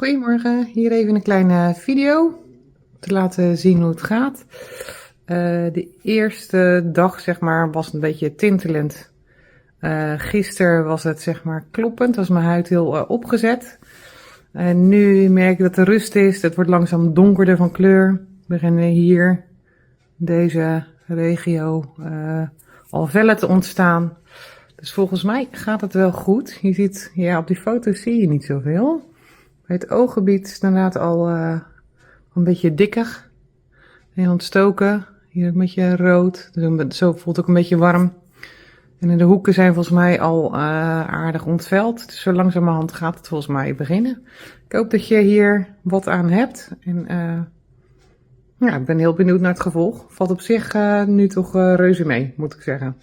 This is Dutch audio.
Goedemorgen, hier even een kleine video te laten zien hoe het gaat. De eerste dag zeg maar was een beetje tintelend. Gisteren was het zeg maar kloppend, was mijn huid heel opgezet. En nu merk ik dat er rust is, het wordt langzaam donkerder van kleur. We beginnen hier in deze regio al vellen te ontstaan. Dus volgens mij gaat het wel goed. Je ziet, ja, op die foto's zie je niet zoveel. Bij het ooggebied is het inderdaad al een beetje dikker. Heel ontstoken. Hier een beetje rood. Dus zo voelt het ook een beetje warm. En in de hoeken zijn volgens mij al aardig ontveld. Dus zo langzamerhand gaat het volgens mij beginnen. Ik hoop dat je hier wat aan hebt. En ja, ik ben heel benieuwd naar het gevolg. Valt op zich nu toch reuze mee, moet ik zeggen.